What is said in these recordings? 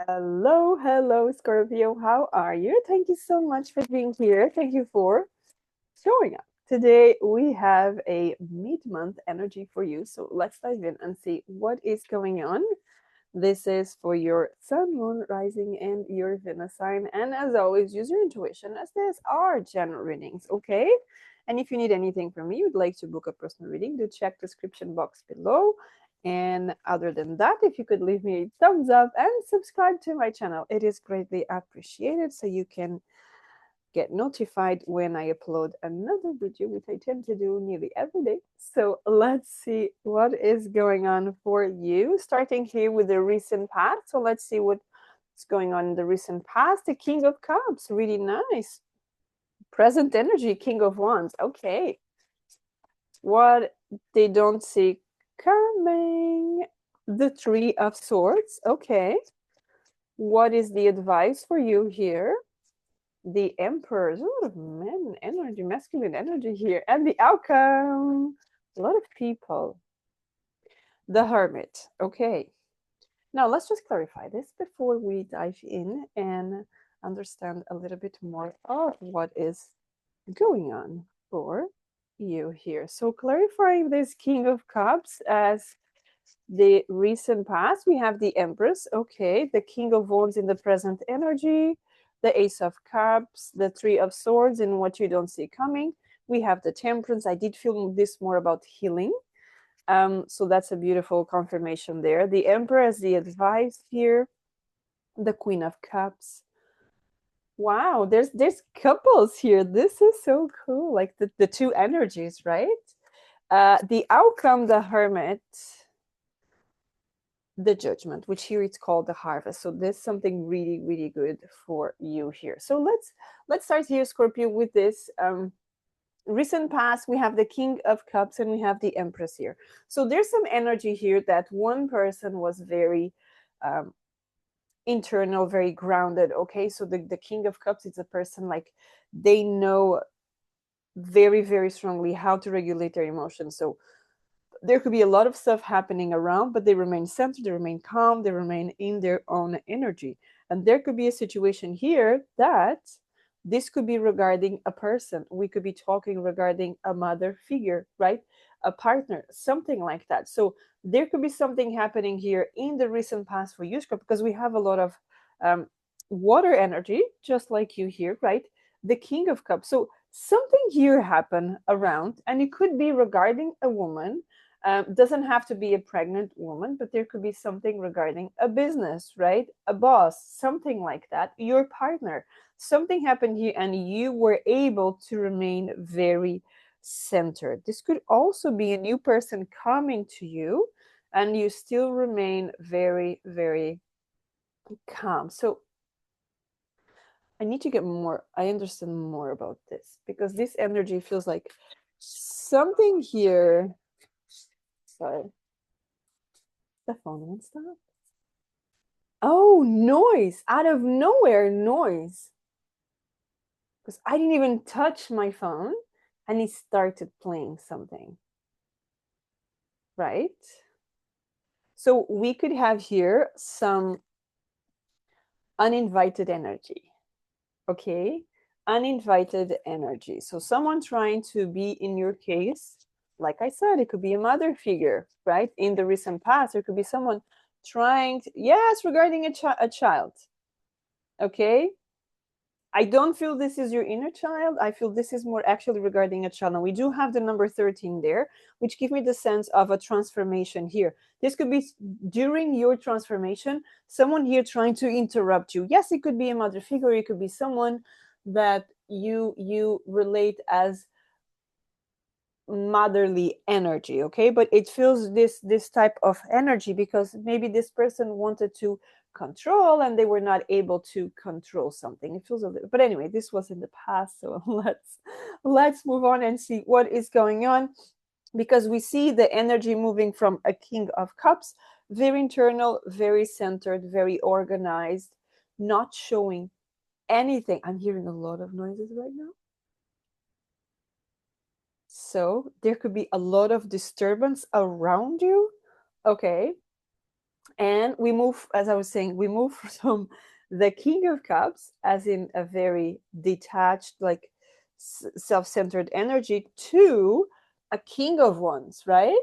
Hello, hello, Scorpio. How are you? Thank you so much for being here. Thank you for showing up. Today we have a mid-month energy for you. So let's dive in and see what is going on. This is for your sun, moon, rising, and your Venus sign. And as always, use your intuition as these are general readings, okay? And if you need anything from me, you'd like to book a personal reading, do check description box below. And other than that, if you could leave me a thumbs up and subscribe to my channel, it is greatly appreciated so you can get notified when I upload another video, which I tend to do nearly every day. So let's see what is going on for you. Starting here with the recent past. So let's see what's going on in the recent past. The King of Cups, really nice. Present energy, King of Wands. Okay. What they don't see coming. The Three of Swords. Okay. What is the advice for you here? The Emperor. There's a lot of men energy, masculine energy here. And the outcome. A lot of people. The Hermit. Okay. Now let's just clarify this before we dive in and understand a little bit more of what is going on for you here. So clarifying this King of Cups as the recent past, we have the Empress, okay, the King of Wands in the present energy, the Ace of Cups, the Three of Swords in what you don't see coming. We have the Temperance. I did feel this more about healing. So that's a beautiful confirmation there. The Emperor as the advice here, the Queen of Cups. Wow, there's couples here. This is so cool. Like the two energies, right? The outcome, the Hermit, the Judgment, which here it's called the Harvest. So there's something really, really good for you here. So let's start here, Scorpio, with this recent past. We have the King of Cups and we have the Empress here. So there's some energy here that one person was very internal, very grounded. Okay, so the King of Cups is a person like they know very, very strongly how to regulate their emotions. So there could be a lot of stuff happening around, but they remain centered, they remain calm, they remain in their own energy. And there could be a situation here that this could be regarding a person. We could be talking regarding a mother figure, right? A partner, something like that. So there could be something happening here in the recent past for you, Scorpio, because we have a lot of water energy, just like you here, right? The King of Cups. So something here happened around, and it could be regarding a woman. Doesn't have to be a pregnant woman, but there could be something regarding a business, right? A boss, something like that, your partner. Something happened here, and you were able to remain very centered. This could also be a new person coming to you, and you still remain very, very calm. So I need to get more, I understand more about this because this energy feels like something here. Sorry, the phone won't stop. Oh, noise. Out of nowhere, noise. Because I didn't even touch my phone and it started playing something. Right? So we could have here some uninvited energy. Okay? Uninvited energy. So someone trying to be in your case, like I said, it could be a mother figure, right? In the recent past, there could be someone trying to, yes, regarding a child. Okay? I don't feel this is your inner child. I feel this is more actually regarding a child. And we do have the number 13 there, which give me the sense of a transformation here. This could be during your transformation, someone here trying to interrupt you. Yes, it could be a mother figure. It could be someone that you relate as motherly energy, okay, but it feels this type of energy because maybe this person wanted to control and they were not able to control something. It feels a little, but anyway, this was in the past, so let's move on and see what is going on, because we see the energy moving from a King of Cups, very internal, very centered, very organized, not showing anything. I'm hearing a lot of noises right now. So there could be a lot of disturbance around you. Okay. And we move, as I was saying, we move from the King of Cups, as in a very detached, like self-centered energy, to a King of Wands, right?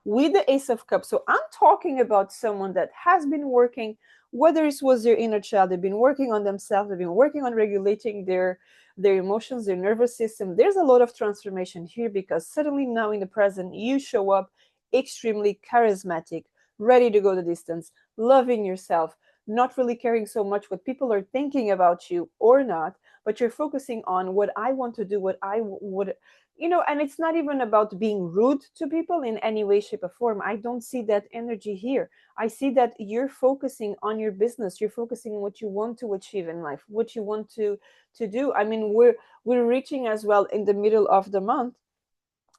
With the Ace of Cups. So I'm talking about someone that has been working, whether it was their inner child, they've been working on themselves, they've been working on regulating their emotions, their nervous system. There's a lot of transformation here because suddenly now in the present, you show up extremely charismatic, ready to go the distance, loving yourself, not really caring so much what people are thinking about you or not, but you're focusing on what I want to do, what I would, and it's not even about being rude to people in any way, shape, or form. I don't see that energy here. I see that you're focusing on your business, you're focusing on what you want to achieve in life, what you want to do. I mean, we're reaching as well in the middle of the month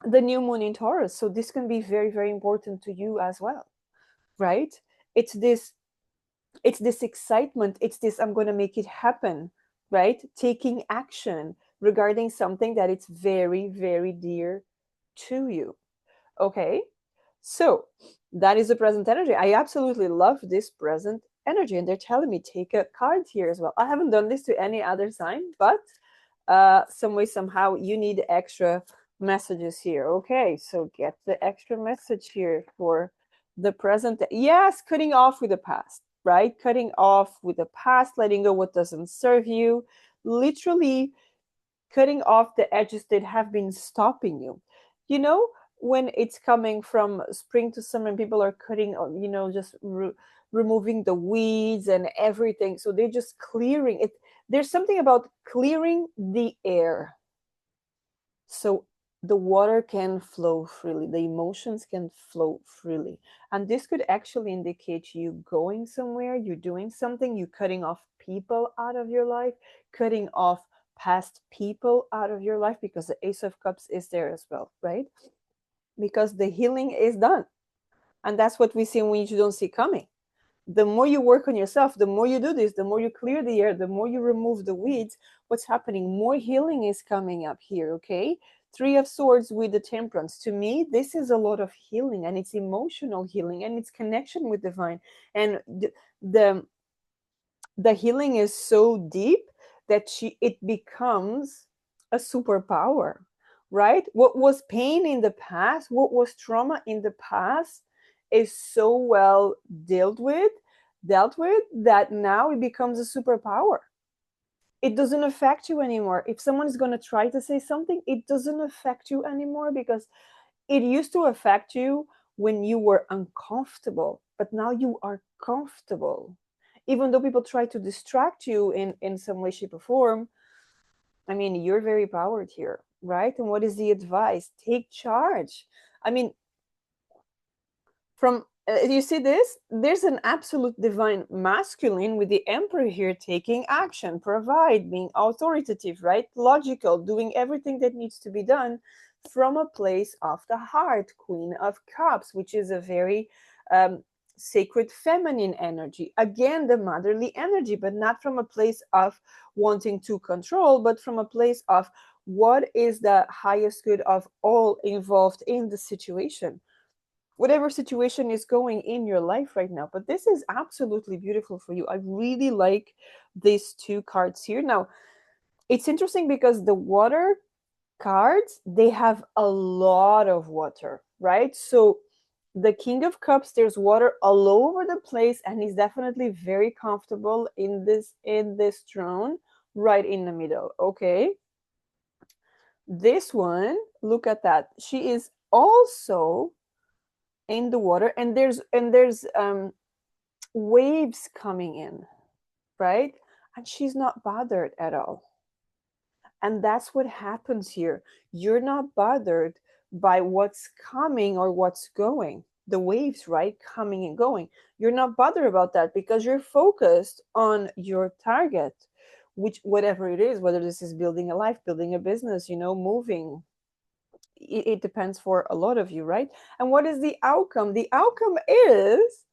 the new moon in Taurus, so this can be very, very important to you as well, right? it's this it's this excitement, it's this I'm going to make it happen, right? Taking action regarding something that it's very, very dear to you. Okay, so that is the present energy. I absolutely love this present energy, and they're telling me take a card here as well. I haven't done this to any other sign, but some way, somehow, you need extra messages here. Okay, so get the extra message here for the present. Yes, cutting off with the past, right? Cutting off with the past, letting go what doesn't serve you, literally cutting off the edges that have been stopping you. You know, when it's coming from spring to summer and people are cutting, just removing the weeds and everything. So they're just clearing it. There's something about clearing the air so the water can flow freely, the emotions can flow freely. And this could actually indicate you going somewhere, you're doing something, you're cutting off people out of your life, cutting off past people out of your life, because the Ace of Cups is there as well, right? Because the healing is done. And that's what we see when you don't see coming. The more you work on yourself, the more you do this, the more you clear the air, the more you remove the weeds, what's happening? More healing is coming up here, okay? Three of Swords with the Temperance. To me, this is a lot of healing, and it's emotional healing, and it's connection with divine. And the, the healing is so deep that it becomes a superpower, right? What was pain in the past, what was trauma in the past, is so well dealt with that now it becomes a superpower. It doesn't affect you anymore. If someone is going to try to say something, it doesn't affect you anymore, because it used to affect you when you were uncomfortable, but now you are comfortable. Even though people try to distract you in some way, shape, or form, I mean, you're very powered here, right? And what is the advice? Take charge. I mean, from you see this, there's an absolute divine masculine with the Emperor here, taking action, provide, being authoritative, right? Logical, doing everything that needs to be done from a place of the heart. Queen of Cups, which is a very sacred feminine energy, again the motherly energy, but not from a place of wanting to control, but from a place of what is the highest good of all involved in the situation, whatever situation is going in your life right now. But this is absolutely beautiful for you. I really like these two cards here. Now, it's interesting because the water cards, they have a lot of water, right? So the King of Cups, there's water all over the place, and he's definitely very comfortable in this throne right in the middle. Okay, this one, look at that, she is also in the water, and there's waves coming in, right? And she's not bothered at all. And that's what happens here. You're not bothered by what's coming or what's going, the waves, right? Coming and going. You're not bothered about that because you're focused on your target, which, whatever it is, whether this is building a life, building a business, moving, it depends for a lot of you, right? And what is the outcome? The outcome is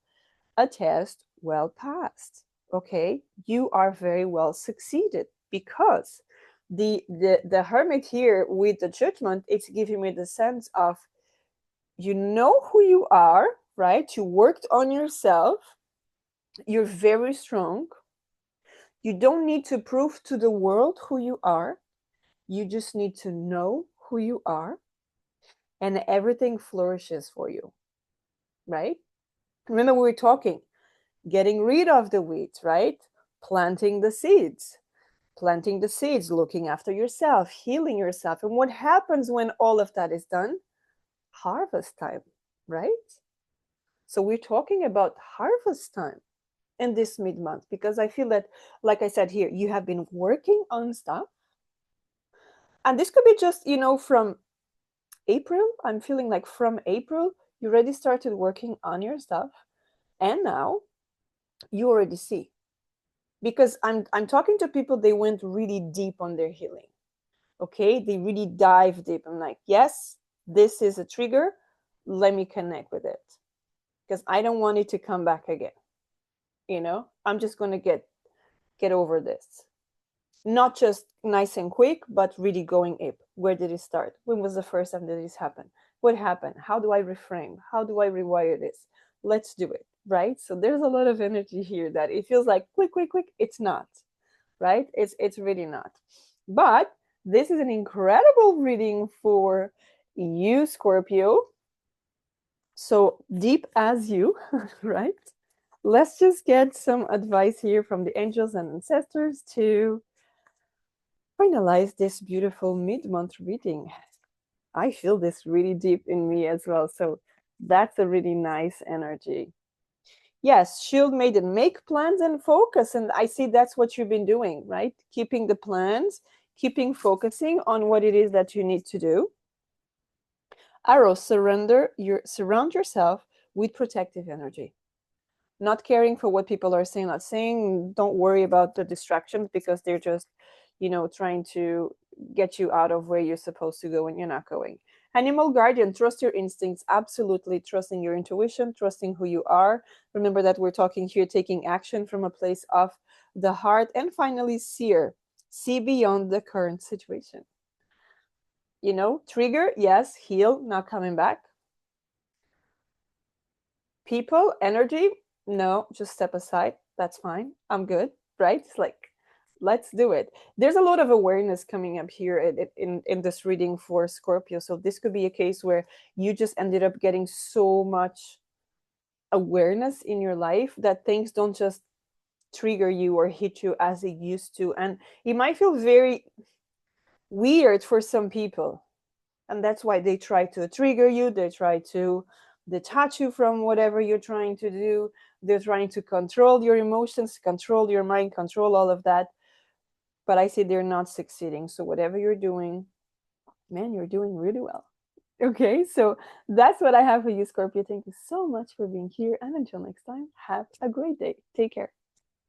a test well passed. Okay, you are very well succeeded, because the Hermit here with the Judgment, it's giving me the sense of, you know who you are, right? You worked on yourself. You're very strong. You don't need to prove to the world who you are. You just need to know who you are, and everything flourishes for you, right? Remember, we were talking getting rid of the weeds, right? Planting the seeds, planting the seeds, looking after yourself, healing yourself. And what happens when all of that is done? Harvest time, right? So we're talking about harvest time in this mid month because I feel that, like I said here, you have been working on stuff. And this could be just, from April. I'm feeling like from April, you already started working on your stuff. And now you already see. Because I'm talking to people, they went really deep on their healing. Okay, they really dive deep. I'm like, yes, this is a trigger. Let me connect with it because I don't want it to come back again. I'm just going to get over this. Not just nice and quick, but really going up. Where did it start? When was the first time that this happened? What happened? How do I reframe? How do I rewire this? Let's do it, right? So there's a lot of energy here that it feels like quick, quick, quick. It's not, right? It's really not. But this is an incredible reading for you, Scorpio. So deep as you, right? Let's just get some advice here from the angels and ancestors to finalize this beautiful mid-month reading. I feel this really deep in me as well. So that's a really nice energy. Yes, Shield Maiden, make plans and focus. And I see that's what you've been doing, right? Keeping the plans, keeping focusing on what it is that you need to do. Arrow, surround yourself with protective energy. Not caring for what people are saying, not saying, don't worry about the distractions because they're just, trying to get you out of where you're supposed to go and you're not going. Animal guardian, trust your instincts. Absolutely trusting your intuition, trusting who you are. Remember that we're talking here, taking action from a place of the heart. And finally, seer, see beyond the current situation. Trigger, yes, heal, not coming back. People, energy, no, just step aside. That's fine. I'm good, right? It's like, let's do it. There's a lot of awareness coming up here in this reading for Scorpio. So this could be a case where you just ended up getting so much awareness in your life that things don't just trigger you or hit you as they used to. And it might feel very weird for some people. And that's why they try to trigger you. They try to detach you from whatever you're trying to do. They're trying to control your emotions, control your mind, control all of that. But I say they're not succeeding. So whatever you're doing, man, you're doing really well. Okay, so that's what I have for you, Scorpio. Thank you so much for being here. And until next time, have a great day. Take care.